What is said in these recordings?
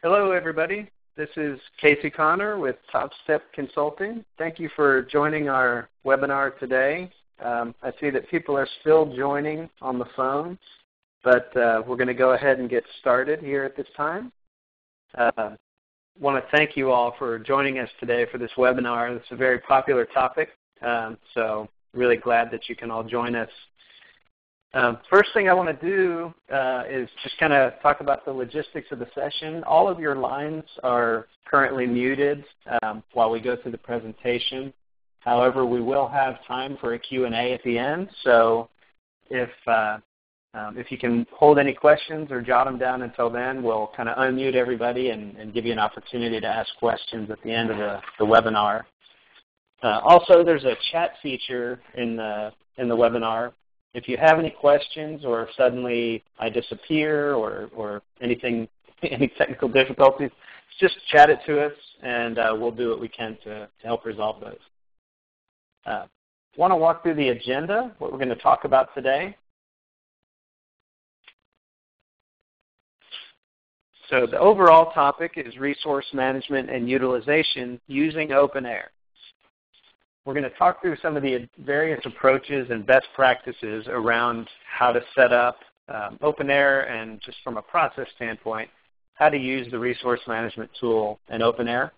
Hello, everybody. This is Casey Connor with Top Step Consulting. Thank you for joining our webinar today. I see that people are still joining on the phone, but we're going to go ahead and get started here at this time. I want to thank you all for joining us today for this webinar. It's a very popular topic, so really glad that you can all join us. First thing I want to do is just kind of talk about the logistics of the session. All of your lines are currently muted while we go through the presentation. However, we will have time for a Q&A at the end, so if you can hold any questions or jot them down until then, we'll kind of unmute everybody and give you an opportunity to ask questions at the end of the webinar. Also, there's a chat feature in the webinar. If you have any questions or if suddenly I disappear or any technical difficulties, just chat it to us and we'll do what we can to help resolve those. I want to walk through the agenda, what we're going to talk about today. So the overall topic is resource management and utilization using OpenAir. We're going to talk through some of the various approaches and best practices around how to set up OpenAir and just from a process standpoint, how to use the resource management tool in OpenAir.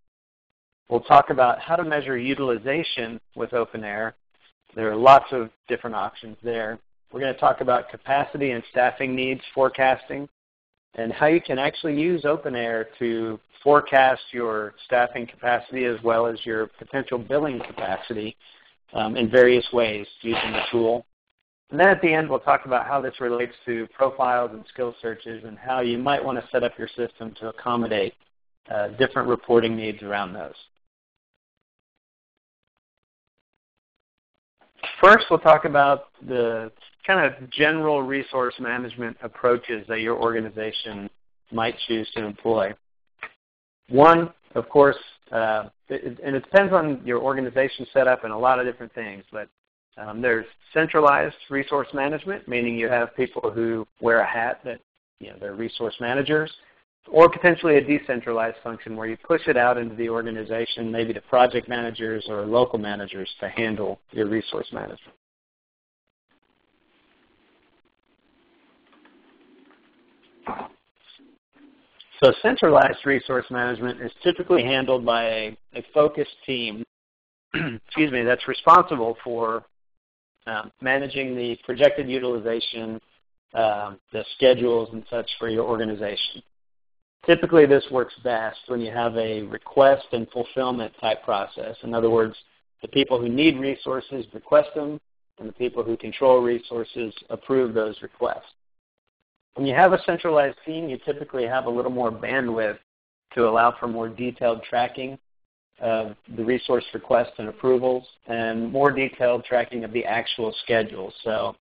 We'll talk about how to measure utilization with OpenAir. There are lots of different options there. We're going to talk about capacity and staffing needs forecasting and how you can actually use OpenAir to forecast your staffing capacity as well as your potential billing capacity in various ways using the tool. And then at the end, we'll talk about how this relates to profiles and skill searches and how you might want to set up your system to accommodate different reporting needs around those. First, we'll talk about the kind of general resource management approaches that your organization might choose to employ. One, of course, and it depends on your organization setup and a lot of different things, but there's centralized resource management, meaning you have people who wear a hat that, they're resource managers, or potentially a decentralized function where you push it out into the organization, maybe to project managers or local managers to handle your resource management. So centralized resource management is typically handled by a focused team that's responsible for managing the projected utilization, the schedules and such for your organization. Typically this works best when you have a request and fulfillment type process. In other words, the people who need resources request them and the people who control resources approve those requests. When you have a centralized team, you typically have a little more bandwidth to allow for more detailed tracking of the resource requests and approvals and more detailed tracking of the actual schedule. So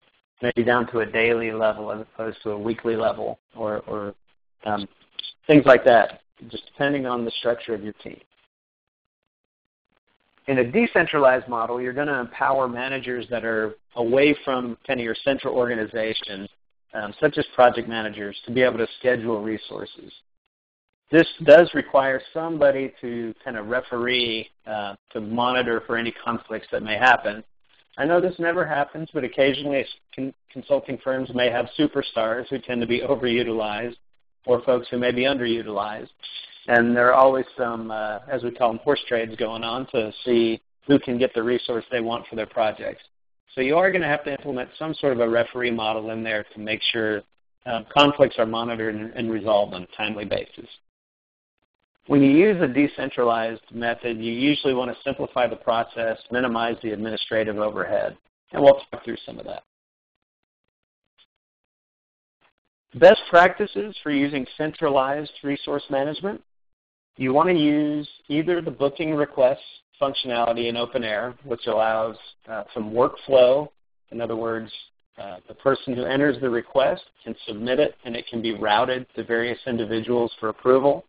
maybe down to a daily level as opposed to a weekly level or things like that, just depending on the structure of your team. In a decentralized model, you're going to empower managers that are away from kind of your central organization, such as project managers, to be able to schedule resources. This does require somebody to kind of referee to monitor for any conflicts that may happen. I know this never happens, but occasionally consulting firms may have superstars who tend to be overutilized or folks who may be underutilized. And there are always some, as we call them, horse trades going on to see who can get the resource they want for their projects. So you are going to have to implement some sort of a referee model in there to make sure conflicts are monitored and resolved on a timely basis. When you use a decentralized method, you usually want to simplify the process, minimize the administrative overhead, and we'll talk through some of that. Best practices for using centralized resource management. You want to use either the booking requests functionality in OpenAir, which allows some workflow. In other words, the person who enters the request can submit it and it can be routed to various individuals for approval.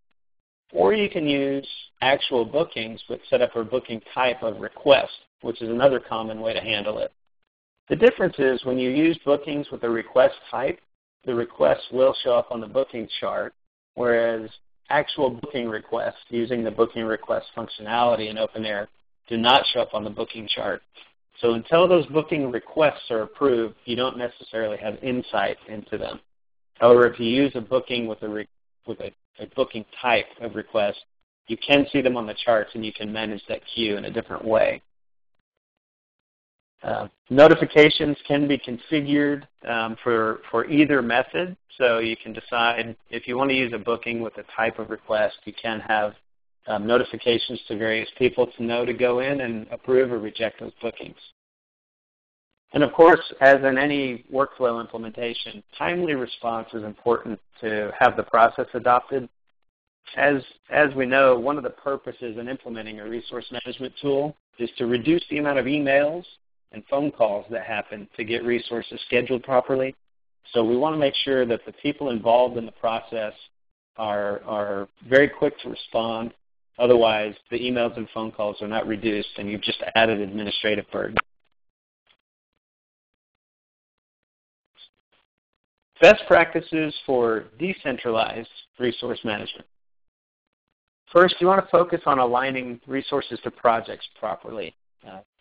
Or you can use actual bookings but set up a booking type of request, which is another common way to handle it. The difference is when you use bookings with a request type, the request will show up on the booking chart, whereas actual booking requests using the booking request functionality in OpenAir do not show up on the booking chart. So until those booking requests are approved, you don't necessarily have insight into them. However, if you use a booking with a booking type of request, you can see them on the charts and you can manage that queue in a different way. Notifications can be configured for either method. So you can decide if you want to use a booking with a type of request, you can have notifications to various people to know to go in and approve or reject those bookings. And of course, as in any workflow implementation, timely response is important to have the process adopted. As we know, one of the purposes in implementing a resource management tool is to reduce the amount of emails and phone calls that happen to get resources scheduled properly. So we want to make sure that the people involved in the process are very quick to respond. Otherwise, the emails and phone calls are not reduced, and you've just added administrative burden. Best practices for decentralized resource management. First, you want to focus on aligning resources to projects properly.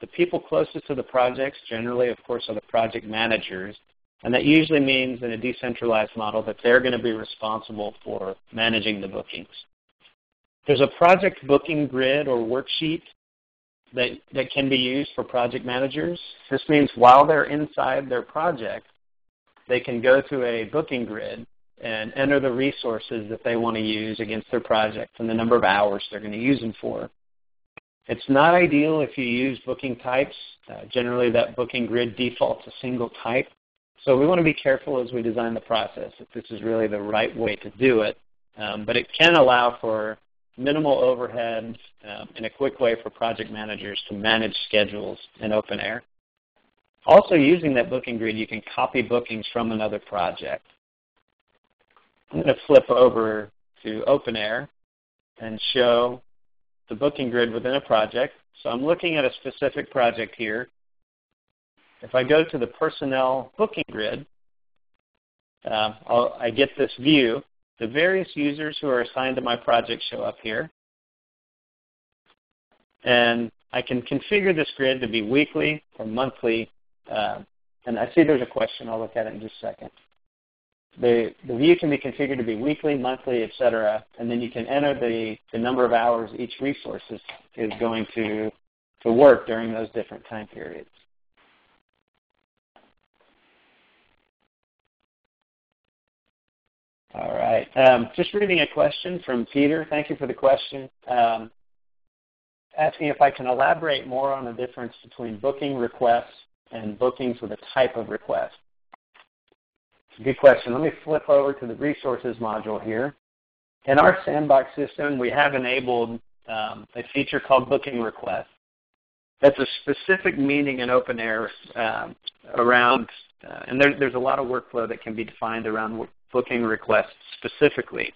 The people closest to the projects generally, of course, are the project managers, and that usually means in a decentralized model that they're going to be responsible for managing the bookings. There's a project booking grid or worksheet that can be used for project managers. This means while they're inside their project, they can go to a booking grid and enter the resources that they want to use against their project and the number of hours they're going to use them for. It's not ideal if you use booking types. Generally, that booking grid defaults a single type. So we want to be careful as we design the process if this is really the right way to do it. But it can allow for minimal overhead and a quick way for project managers to manage schedules in OpenAir. Also, using that booking grid, you can copy bookings from another project. I'm going to flip over to OpenAir and show the booking grid within a project. So I'm looking at a specific project here. If I go to the personnel booking grid, I get this view. The various users who are assigned to my project show up here. And I can configure this grid to be weekly or monthly. And I see there's a question. I'll look at it in just a second. The view can be configured to be weekly, monthly, etc. And then you can enter the number of hours each resource is going to work during those different time periods. All right. Just reading a question from Peter. Thank you for the question. Asking if I can elaborate more on the difference between booking requests and bookings with a type of request. Good question. Let me flip over to the resources module here. In our sandbox system, we have enabled a feature called booking request. That's a specific meaning in OpenAir around, and there's a lot of workflow that can be defined around booking requests specifically.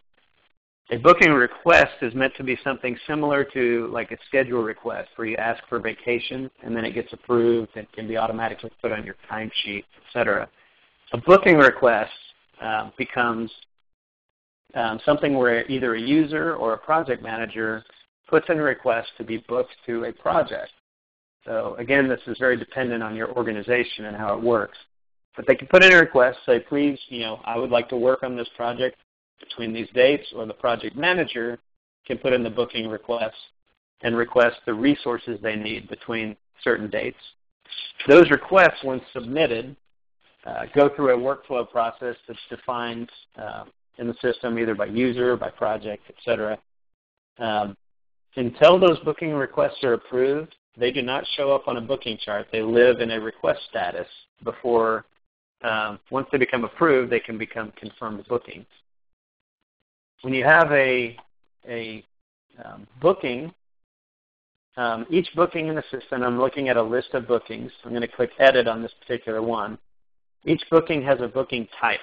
A booking request is meant to be something similar to like a schedule request where you ask for vacation and then it gets approved and can be automatically put on your timesheet, etc. A booking request becomes something where either a user or a project manager puts in a request to be booked to a project. So again, this is very dependent on your organization and how it works. But they can put in a request, say, please, I would like to work on this project between these dates, or the project manager can put in the booking request and request the resources they need between certain dates. Those requests, when submitted, go through a workflow process that's defined in the system either by user, by project, etc. Until those booking requests are approved, they do not show up on a booking chart. They live in a request status before, once they become approved, they can become confirmed bookings. When you have a booking, each booking in the system, I'm looking at a list of bookings. I'm going to click Edit on this particular one. Each booking has a booking type.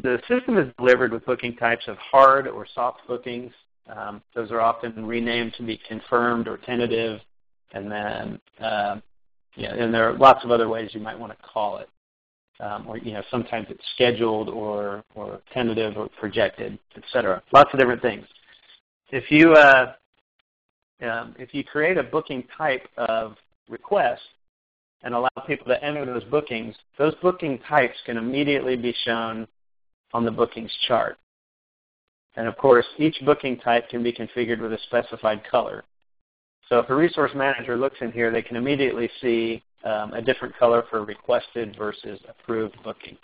The system is delivered with booking types of hard or soft bookings. Those are often renamed to be confirmed or tentative, and then and there are lots of other ways you might want to call it. Or sometimes it's scheduled or tentative or projected, etc. Lots of different things. If you create a booking type of request and allow people to enter those booking types can immediately be shown on the bookings chart. And of course, each booking type can be configured with a specified color. So if a resource manager looks in here, they can immediately see a different color for requested versus approved bookings.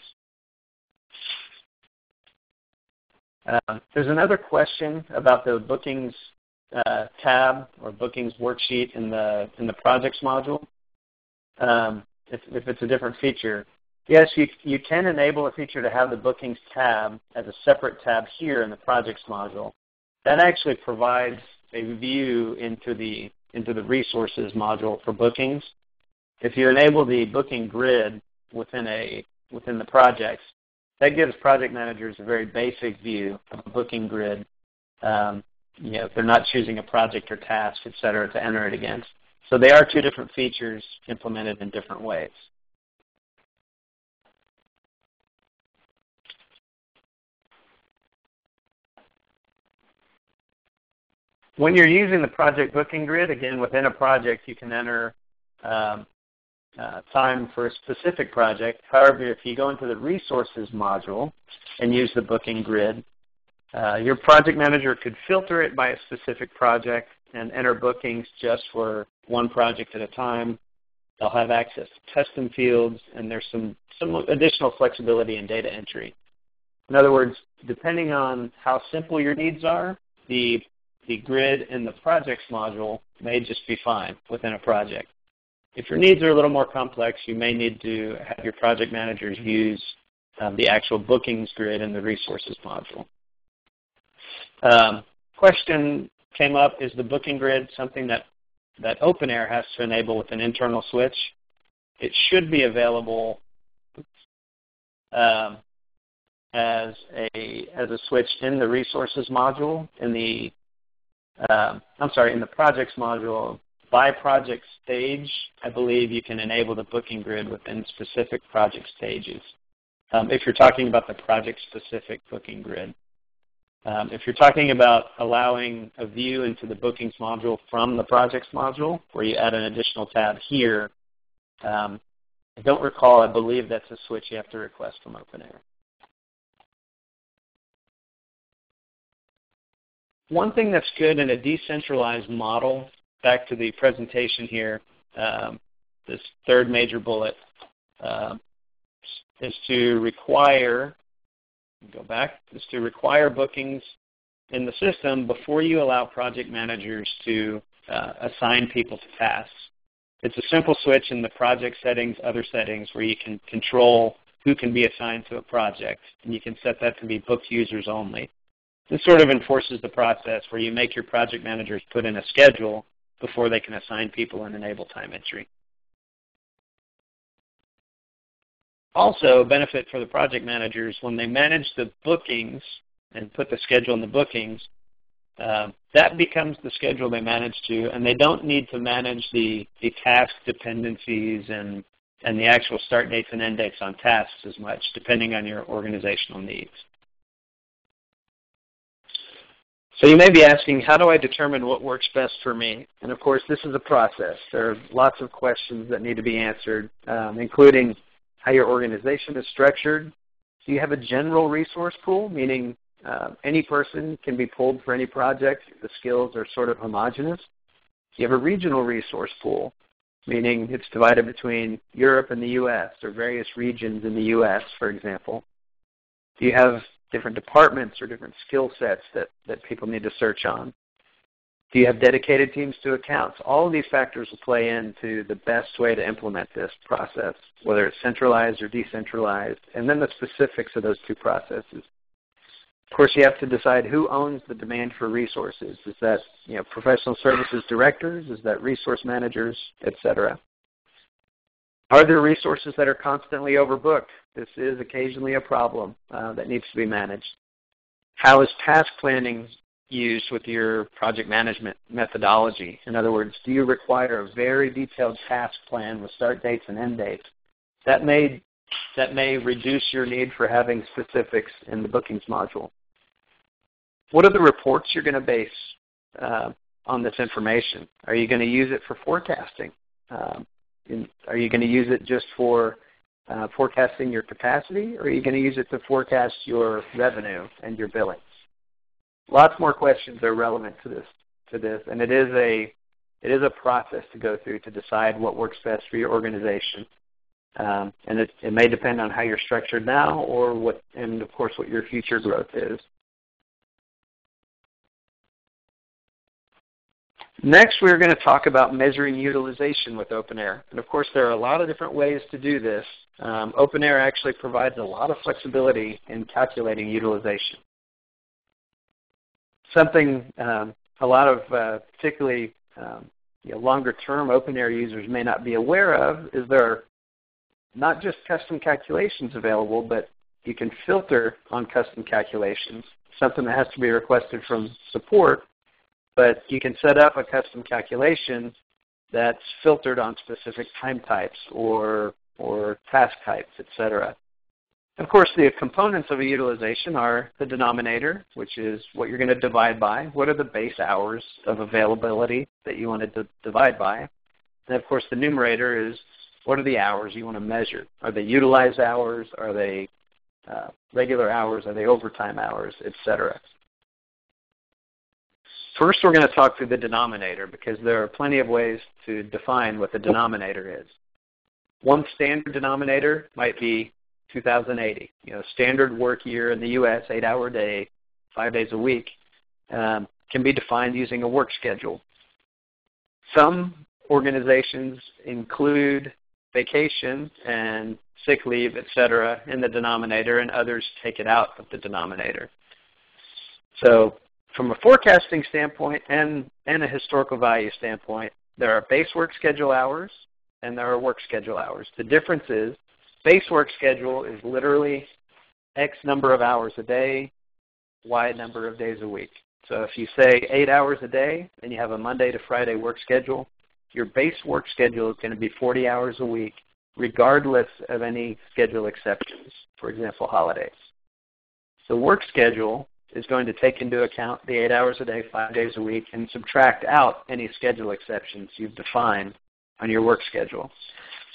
There's another question about the bookings tab or bookings worksheet in the projects module. If it's a different feature. Yes, you can enable a feature to have the bookings tab as a separate tab here in the projects module. That actually provides a view into the resources module for bookings. If you enable the booking grid within the projects, that gives project managers a very basic view of a booking grid. If they're not choosing a project or task, et cetera, to enter it against. So they are two different features implemented in different ways. When you're using the project booking grid, again, within a project, you can enter time for a specific project. However, if you go into the resources module and use the booking grid, your project manager could filter it by a specific project and enter bookings just for one project at a time. They'll have access to custom fields, and there's some additional flexibility in data entry. In other words, depending on how simple your needs are, the grid in the projects module may just be fine within a project. If your needs are a little more complex, you may need to have your project managers use the actual bookings grid in the resources module. Question came up, is the booking grid something that OpenAir has to enable with an internal switch? It should be available as a switch in the resources module, in the projects module. By project stage, I believe you can enable the booking grid within specific project stages. If you're talking about the project-specific booking grid. If you're talking about allowing a view into the bookings module from the projects module, where you add an additional tab here, I don't recall. I believe that's a switch you have to request from OpenAir. One thing that's good in a decentralized model, back to the presentation here, this third major bullet, is to require bookings in the system before you allow project managers to assign people to tasks. It's a simple switch in the project settings, other settings, where you can control who can be assigned to a project, and you can set that to be booked users only. This sort of enforces the process where you make your project managers put in a schedule before they can assign people and enable time entry. Also, a benefit for the project managers, when they manage the bookings and put the schedule in the bookings, that becomes the schedule they manage to, and they don't need to manage the task dependencies and the actual start dates and end dates on tasks as much, depending on your organizational needs. So you may be asking, how do I determine what works best for me? And of course, this is a process. There are lots of questions that need to be answered, including how your organization is structured. Do you have a general resource pool, meaning any person can be pulled for any project? The skills are sort of homogeneous. Do you have a regional resource pool, meaning it's divided between Europe and the U.S. or various regions in the U.S., for example? Do you have different departments or different skill sets that people need to search on? Do you have dedicated teams to accounts? All of these factors will play into the best way to implement this process, whether it's centralized or decentralized, and then the specifics of those two processes. Of course, you have to decide who owns the demand for resources. Is that professional services directors? Is that resource managers, et cetera? Are there resources that are constantly overbooked? This is occasionally a problem that needs to be managed. How is task planning used with your project management methodology? In other words, do you require a very detailed task plan with start dates and end dates? That may that may reduce your need for having specifics in the bookings module. What are the reports you're going to base on this information? Are you going to use it for forecasting? Are you going to use it just for forecasting your capacity, or are you going to use it to forecast your revenue and your billings? Lots more questions are relevant to this, and it is a process to go through to decide what works best for your organization. And it may depend on how you're structured now, and of course what your future growth is. Next, we're going to talk about measuring utilization with OpenAir. And of course, there are a lot of different ways to do this. OpenAir actually provides a lot of flexibility in calculating utilization. Something a lot of particularly longer-term OpenAir users may not be aware of is there are not just custom calculations available, but you can filter on custom calculations, something that has to be requested from support. But you can set up a custom calculation that's filtered on specific time types or task types, etc. Of course, the components of a utilization are the denominator, which is what you're going to divide by. What are the base hours of availability that you want to divide by? And of course, the numerator is what are the hours you want to measure? Are they utilized hours? Are they regular hours? Are they overtime hours, etc.? First, we're going to talk through the denominator because there are plenty of ways to define what the denominator is. One standard denominator might be 2080. Standard work year in the U.S., 8-hour day, 5 days a week, can be defined using a work schedule. Some organizations include vacation and sick leave, etc., in the denominator, and others take it out of the denominator. So from a forecasting standpoint and a historical value standpoint, there are base work schedule hours and there are work schedule hours. The difference is base work schedule is literally X number of hours a day, Y number of days a week. So if you say 8 hours a day and you have a Monday to Friday work schedule, your base work schedule is going to be 40 hours a week, regardless of any schedule exceptions, for example, holidays. The work schedule is going to take into account the 8 hours a day, 5 days a week, and subtract out any schedule exceptions you've defined on your work schedule.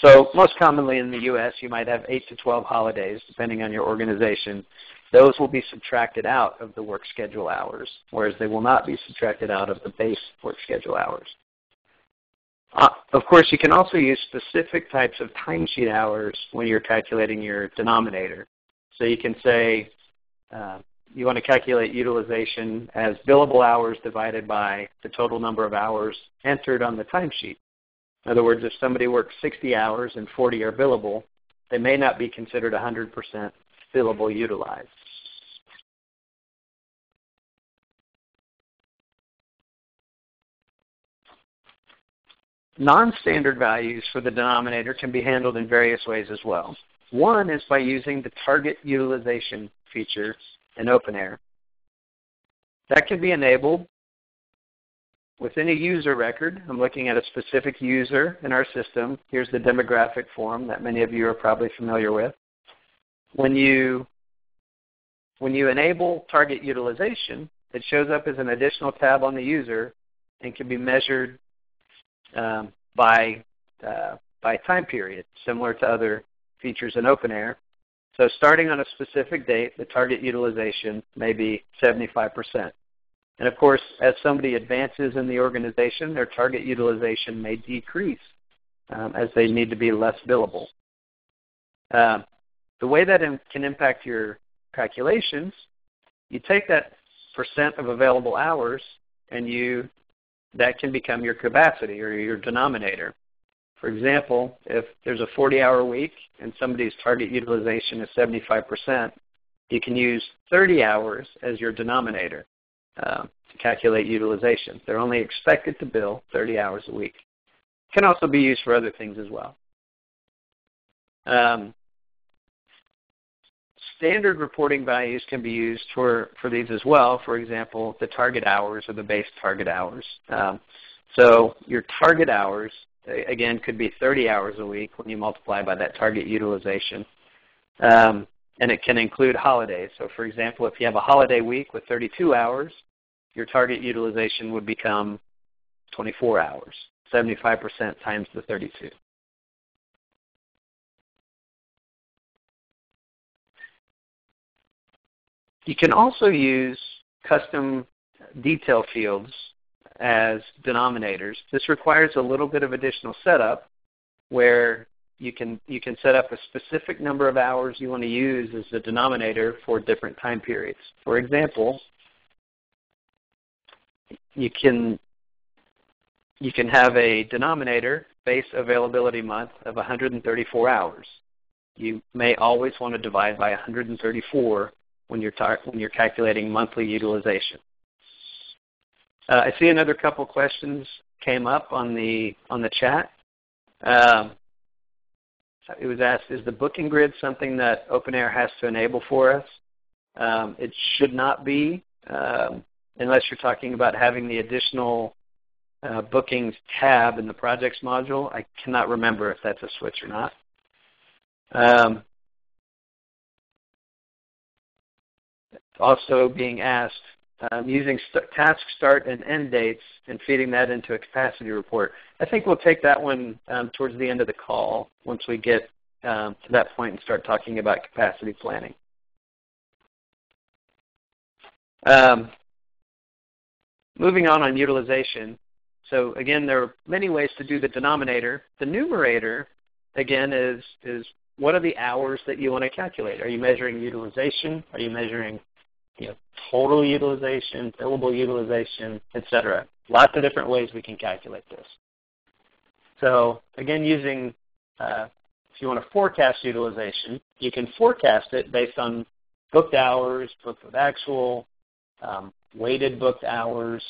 So most commonly in the U.S., you might have 8 to 12 holidays, depending on your organization. Those will be subtracted out of the work schedule hours, whereas they will not be subtracted out of the base work schedule hours. Of course, you can also use specific types of timesheet hours when you're calculating your denominator. So you can say you want to calculate utilization as billable hours divided by the total number of hours entered on the timesheet. In other words, if somebody works 60 hours and 40 are billable, they may not be considered 100% billable utilized. Non-standard values for the denominator can be handled in various ways as well. One is by using the target utilization feature in OpenAir. That can be enabled within a user record. I'm looking at a specific user in our system. Here's the demographic form that many of you are probably familiar with. When you enable target utilization, it shows up as an additional tab on the user and can be measured by time period, similar to other features in OpenAir. So starting on a specific date, the target utilization may be 75%. And of course, as somebody advances in the organization, their target utilization may decrease as they need to be less billable. The way that can impact your calculations, you take that percent of available hours and that can become your capacity or your denominator. For example, if there's a 40-hour week and somebody's target utilization is 75%, you can use 30 hours as your denominator to calculate utilization. They're only expected to bill 30 hours a week. It can also be used for other things as well. Standard reporting values can be used for these as well. For example, the target hours or the base target hours. So your target hours, again, could be 30 hours a week when you multiply by that target utilization. And it can include holidays. So for example, if you have a holiday week with 32 hours, your target utilization would become 24 hours, 75% times the 32. You can also use custom detail fields as denominators. This requires a little bit of additional setup where you can set up a specific number of hours you want to use as the denominator for different time periods. For example, you can have a denominator base availability month of 134 hours. You may always want to divide by 134 when you're calculating monthly utilization. I see another couple questions came up on the chat. It was asked, is the booking grid something that OpenAir has to enable for us? It should not be, unless you're talking about having the additional bookings tab in the projects module. I cannot remember if that's a switch or not. Also being asked, using task start and end dates and feeding that into a capacity report. I think we'll take that one towards the end of the call once we get to that point and start talking about capacity planning. Moving on utilization. So again, there are many ways to do the denominator. The numerator, again, is what are the hours that you want to calculate? Are you measuring utilization? Are you measuring total utilization, billable utilization, etc.? Lots of different ways we can calculate this. So again, using, if you want to forecast utilization, you can forecast it based on booked hours, booked with actual, weighted booked hours.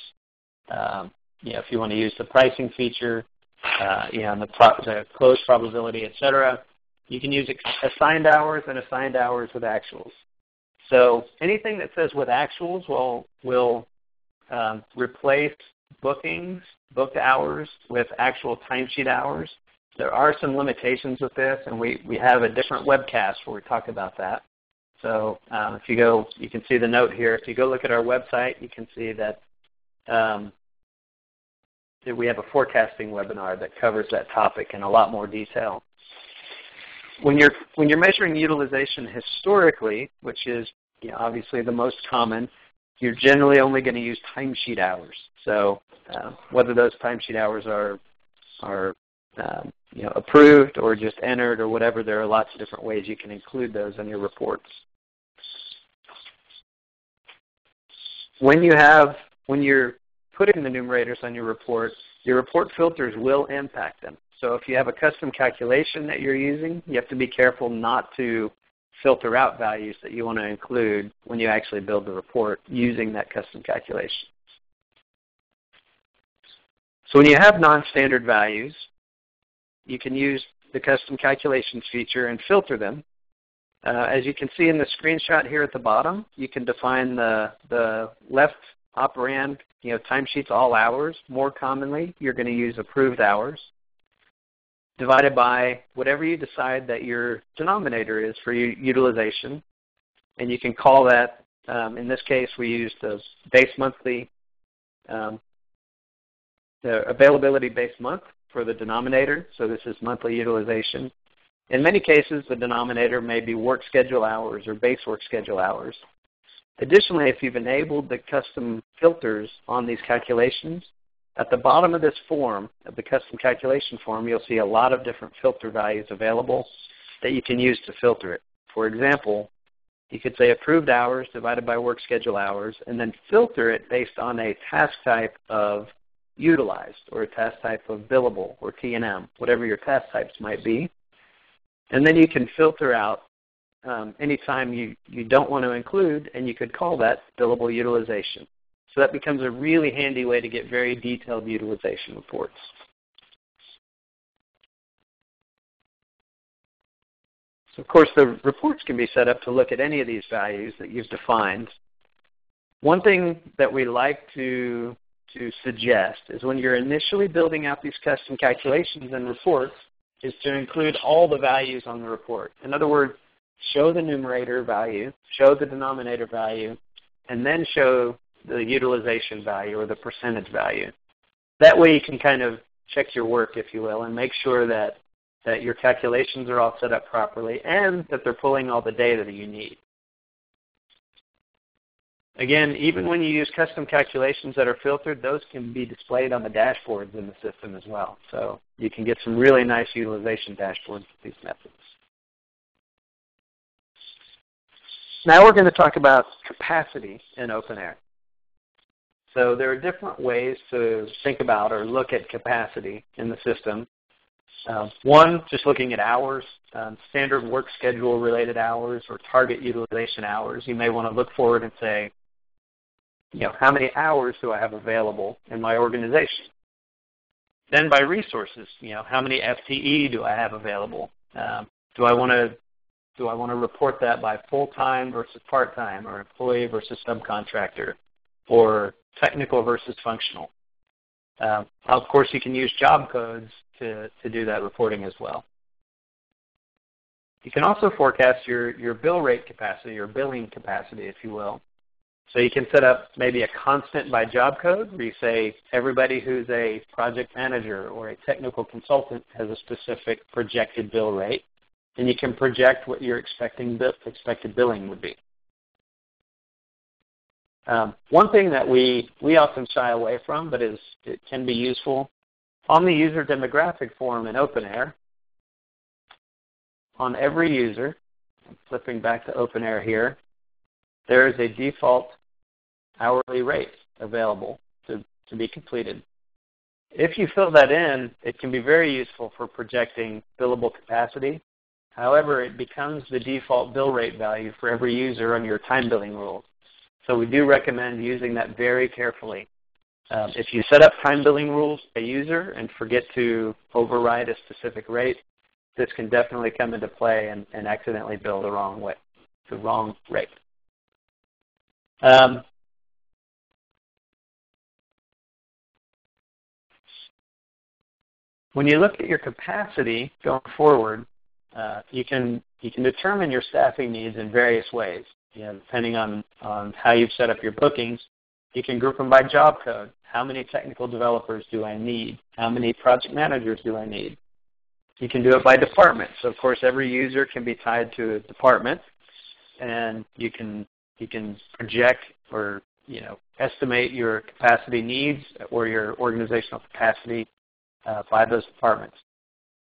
If you want to use the pricing feature, and the close probability, etc. You can use assigned hours and assigned hours with actuals. So anything that says with actuals will replace bookings, booked hours with actual timesheet hours. There are some limitations with this, and we have a different webcast where we talk about that. So if you go, you can see the note here. If you go look at our website, you can see that we have a forecasting webinar that covers that topic in a lot more detail. When you're measuring utilization historically, which is obviously the most common, you're generally only going to use timesheet hours. So whether those timesheet hours are approved or just entered or whatever, there are lots of different ways you can include those in your reports. When you're putting the numerators on your report filters will impact them. So if you have a custom calculation that you're using, you have to be careful not to filter out values that you want to include when you actually build the report using that custom calculation. So when you have non-standard values, you can use the custom calculations feature and filter them. As you can see in the screenshot here at the bottom, you can define the left operand, timesheets all hours. More commonly, you're going to use approved hours, divided by whatever you decide that your denominator is for utilization. And you can call that, in this case, we used the base monthly, the availability base month for the denominator. So this is monthly utilization. In many cases, the denominator may be work schedule hours or base work schedule hours. Additionally, if you've enabled the custom filters on these calculations, at the bottom of this form, of the custom calculation form, you'll see a lot of different filter values available that you can use to filter it. For example, you could say approved hours divided by work schedule hours, and then filter it based on a task type of utilized or a task type of billable or T&M, whatever your task types might be. And then you can filter out any time you don't want to include, and you could call that billable utilization. So that becomes a really handy way to get very detailed utilization reports. So of course, the reports can be set up to look at any of these values that you've defined. One thing that we like to suggest is when you're initially building out these custom calculations and reports is to include all the values on the report. In other words, show the numerator value, show the denominator value, and then show the utilization value or the percentage value. That way you can kind of check your work, if you will, and make sure that your calculations are all set up properly and that they're pulling all the data that you need. Again, even when you use custom calculations that are filtered, those can be displayed on the dashboards in the system as well. So you can get some really nice utilization dashboards with these methods. Now we're going to talk about capacity in OpenAir. So there are different ways to think about or look at capacity in the system. One, just looking at hours, standard work schedule related hours or target utilization hours. You may want to look forward and say, how many hours do I have available in my organization? Then by resources, how many FTE do I have available? Do I want to report that by full-time versus part-time, or employee versus subcontractor, or technical versus functional? Of course, you can use job codes to do that reporting as well. You can also forecast your bill rate capacity, or billing capacity, if you will. So you can set up maybe a constant by job code where you say everybody who's a project manager or a technical consultant has a specific projected bill rate, and you can project what your expected billing would be. One thing that we often shy away from, but it can be useful, on the user demographic form in OpenAir, on every user, I'm flipping back to OpenAir here, there is a default hourly rate available to be completed. If you fill that in, it can be very useful for projecting billable capacity. However, it becomes the default bill rate value for every user on your time billing rules. So we do recommend using that very carefully. If you set up time billing rules by user and forget to override a specific rate, this can definitely come into play and accidentally bill the wrong rate. When you look at your capacity going forward, you can determine your staffing needs in various ways. Depending on how you've set up your bookings, you can group them by job code. How many technical developers do I need? How many project managers do I need? You can do it by department. So of course, every user can be tied to a department, and you can project or estimate your capacity needs or your organizational capacity by those departments.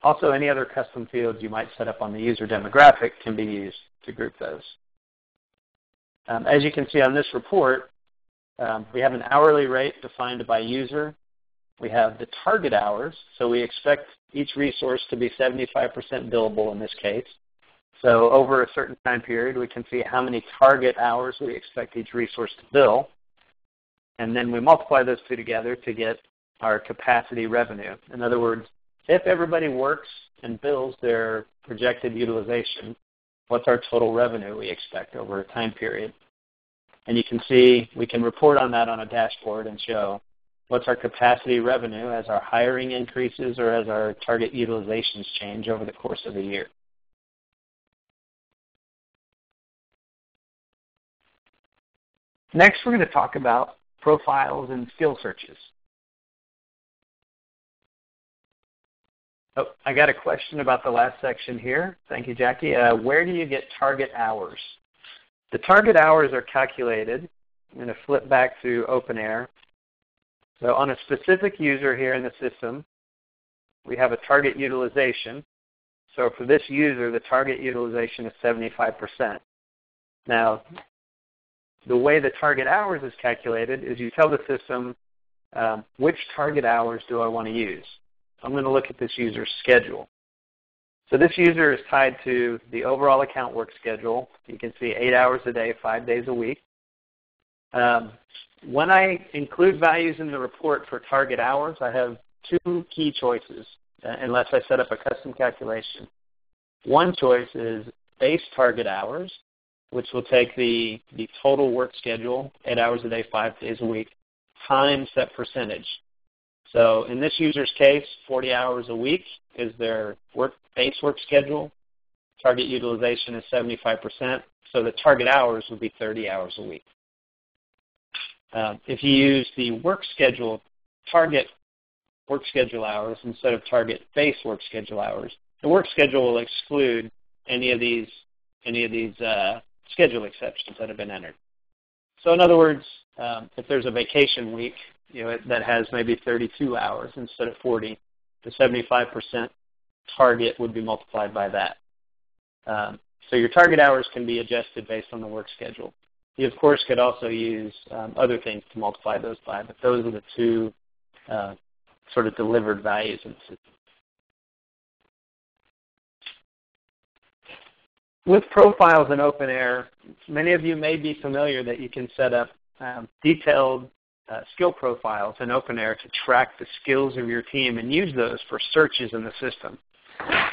Also, any other custom fields you might set up on the user demographic can be used to group those. As you can see on this report, we have an hourly rate defined by user. We have the target hours, so we expect each resource to be 75% billable in this case. So over a certain time period, we can see how many target hours we expect each resource to bill, and then we multiply those two together to get our capacity revenue. In other words, if everybody works and bills their projected utilization, what's our total revenue we expect over a time period? And you can see we can report on that on a dashboard and show what's our capacity revenue as our hiring increases or as our target utilizations change over the course of the year. Next, we're going to talk about profiles and skill searches. Oh, I got a question about the last section here. Thank you, Jackie. Where do you get target hours? The target hours are calculated. I'm going to flip back to OpenAir. So on a specific user here in the system, we have a target utilization. So for this user, the target utilization is 75%. Now, the way the target hours is calculated is you tell the system which target hours do I want to use. I'm going to look at this user's schedule. So this user is tied to the overall account work schedule. You can see 8 hours a day, 5 days a week. When I include values in the report for target hours, I have two key choices, unless I set up a custom calculation. One choice is base target hours, which will take the total work schedule, 8 hours a day, 5 days a week, times that percentage. So in this user's case, 40 hours a week is their base work schedule. target utilization is 75%, so the target hours would be 30 hours a week. If you use the work schedule, target work schedule hours instead of target base work schedule hours, the work schedule will exclude any of these schedule exceptions that have been entered. So in other words, if there's a vacation week, that has maybe 32 hours instead of 40, the 75% target would be multiplied by that. So your target hours can be adjusted based on the work schedule. You, of course, could also use other things to multiply those by, but those are the two sort of delivered values in the system. With profiles in OpenAir, many of you may be familiar that you can set up detailed skill profiles in OpenAir to track the skills of your team and use those for searches in the system.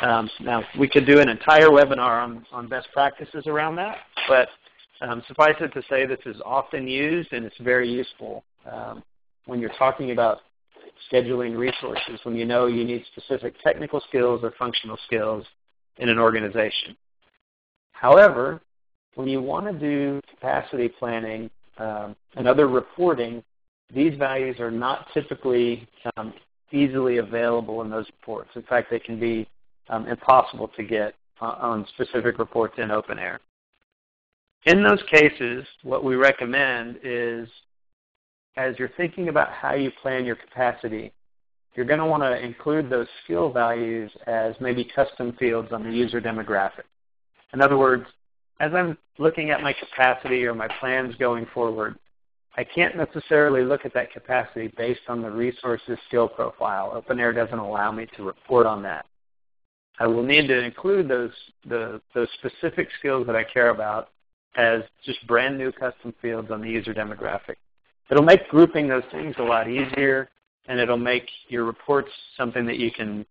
Now, we could do an entire webinar on best practices around that, but suffice it to say this is often used and it's very useful when you're talking about scheduling resources, when you know you need specific technical skills or functional skills in an organization. However, when you want to do capacity planning and other reporting, these values are not typically easily available in those reports. In fact, they can be impossible to get on specific reports in OpenAir. In those cases, what we recommend is, as you're thinking about how you plan your capacity, you're going to want to include those skill values as maybe custom fields on the user demographic. In other words, as I'm looking at my capacity or my plans going forward, I can't necessarily look at that capacity based on the resources skill profile. OpenAir doesn't allow me to report on that. I will need to include those specific skills that I care about as just brand new custom fields on the user demographic. It'll make grouping those things a lot easier, and it'll make your reports something that you can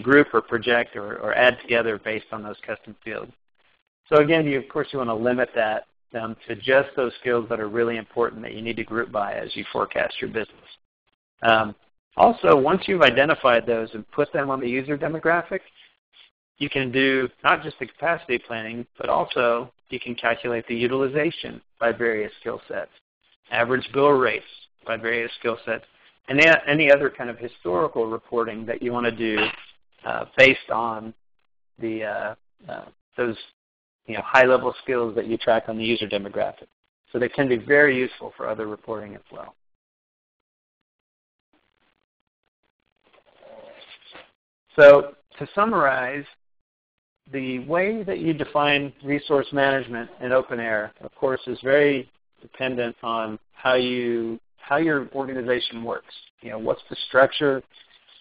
group or project or add together based on those custom fields. So again, of course, you want to limit that to just those skills that are really important that you need to group by as you forecast your business. Also, once you've identified those and put them on the user demographic, you can do not just the capacity planning, but also you can calculate the utilization by various skill sets, average bill rates by various skill sets, and any other kind of historical reporting that you want to do based on those high-level skills that you track on the user demographic. So they can be very useful for other reporting as well. So to summarize, the way that you define resource management in OpenAir, of course, is very dependent on how your organization works. What's the structure?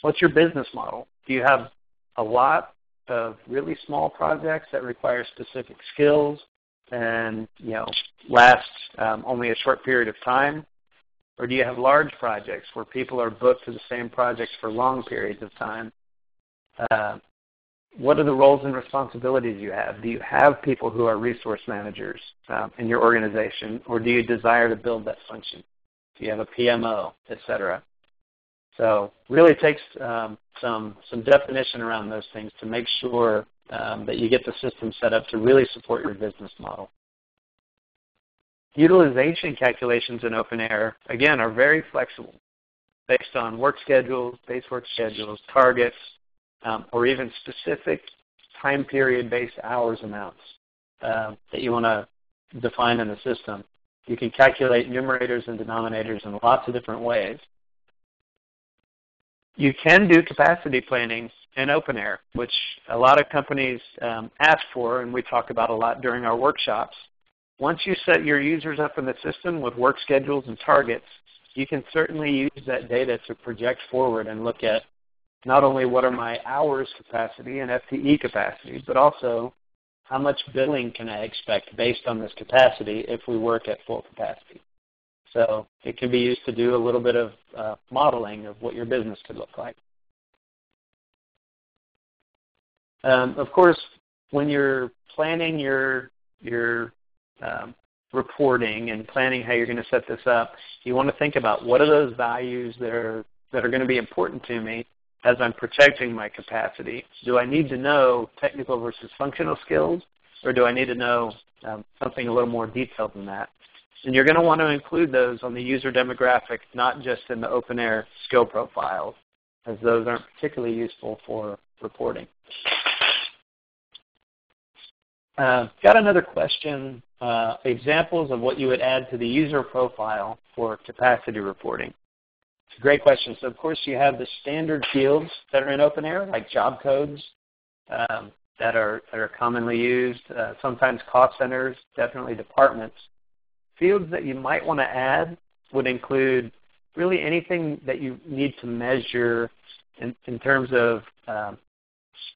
What's your business model? Do you have a lot of really small projects that require specific skills and last only a short period of time? Or do you have large projects where people are booked to the same projects for long periods of time? What are the roles and responsibilities you have? Do you have people who are resource managers in your organization, or do you desire to build that function? Do you have a PMO, et cetera? So really it takes some definition around those things to make sure that you get the system set up to really support your business model. Utilization calculations in OpenAir, again, are very flexible based on work schedules, base work schedules, targets, or even specific time period-based hours amounts that you want to define in the system. You can calculate numerators and denominators in lots of different ways. You can do capacity planning in OpenAir, which a lot of companies ask for, and we talk about a lot during our workshops. Once you set your users up in the system with work schedules and targets, you can certainly use that data to project forward and look at not only what are my hours capacity and FTE capacity, but also how much billing can I expect based on this capacity if we work at full capacity. So it can be used to do a little bit of modeling of what your business could look like. Of course, when you're planning your reporting and planning how you're going to set this up, you want to think about what are those values that are going to be important to me, as I'm protecting my capacity? Do I need to know technical versus functional skills, or do I need to know something a little more detailed than that? And you're going to want to include those on the user demographic, not just in the OpenAir skill profiles, as those aren't particularly useful for reporting. Got another question, examples of what you would add to the user profile for capacity reporting. It's a great question. So of course you have the standard fields that are in OpenAir, like job codes that are commonly used, sometimes cost centers, definitely departments. Fields that you might want to add would include really anything that you need to measure in terms of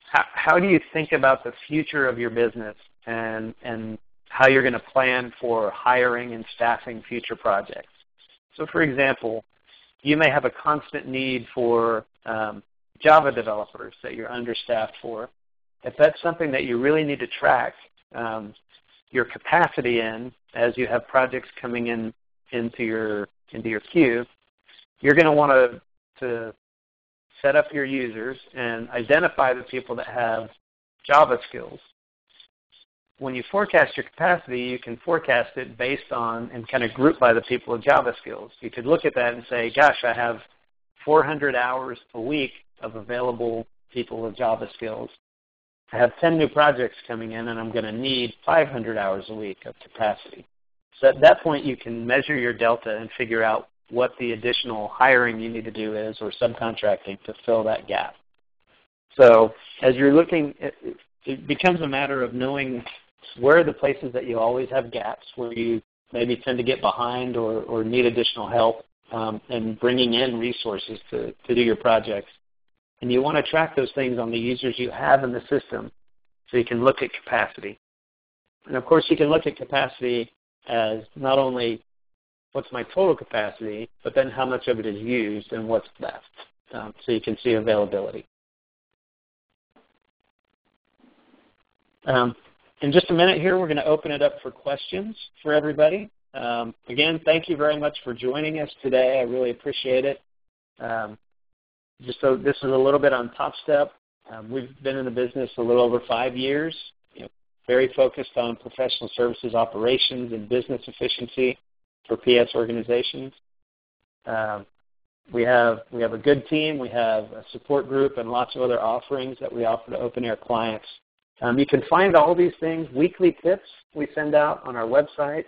how do you think about the future of your business and how you're going to plan for hiring and staffing future projects. So for example, you may have a constant need for Java developers that you're understaffed for. If that's something that you really need to track your capacity in as you have projects coming into your queue, you're going to want to set up your users and identify the people that have Java skills. When you forecast your capacity, you can forecast it based on and kind of group by the people with Java skills. You could look at that and say, gosh, I have 400 hours a week of available people with Java skills. I have 10 new projects coming in, and I'm going to need 500 hours a week of capacity. So at that point, you can measure your delta and figure out what the additional hiring you need to do is or subcontracting to fill that gap. So as you're looking, it becomes a matter of knowing where are the places that you always have gaps, where you maybe tend to get behind or need additional help, and bringing in resources to do your projects. And you want to track those things on the users you have in the system so you can look at capacity. And of course, you can look at capacity as not only what's my total capacity, but then how much of it is used and what's left, so you can see availability. In just a minute here, we're going to open it up for questions for everybody. Again, thank you very much for joining us today. I really appreciate it. Just so this is a little bit on TopStep. We've been in the business a little over 5 years, very focused on professional services operations and business efficiency for PS organizations. We have a good team. We have a support group and lots of other offerings that we offer to OpenAir clients. You can find all these things, weekly tips we send out on our website,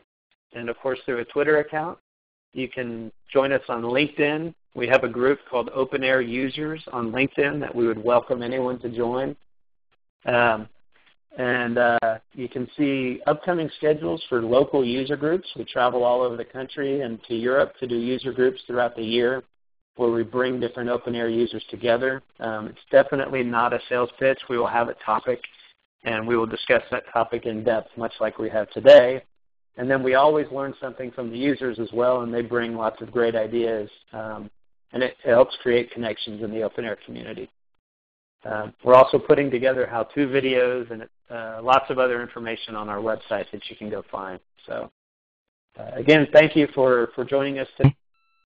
and of course through a Twitter account. You can join us on LinkedIn. We have a group called OpenAir Users on LinkedIn that we would welcome anyone to join. You can see upcoming schedules for local user groups. We travel all over the country and to Europe to do user groups throughout the year where we bring different OpenAir users together. It's definitely not a sales pitch. We will have a topic, and we will discuss that topic in depth, much like we have today. And then we always learn something from the users as well, and they bring lots of great ideas. And it helps create connections in the OpenAir community. We're also putting together how-to videos and lots of other information on our website that you can go find. So again, thank you for joining us today.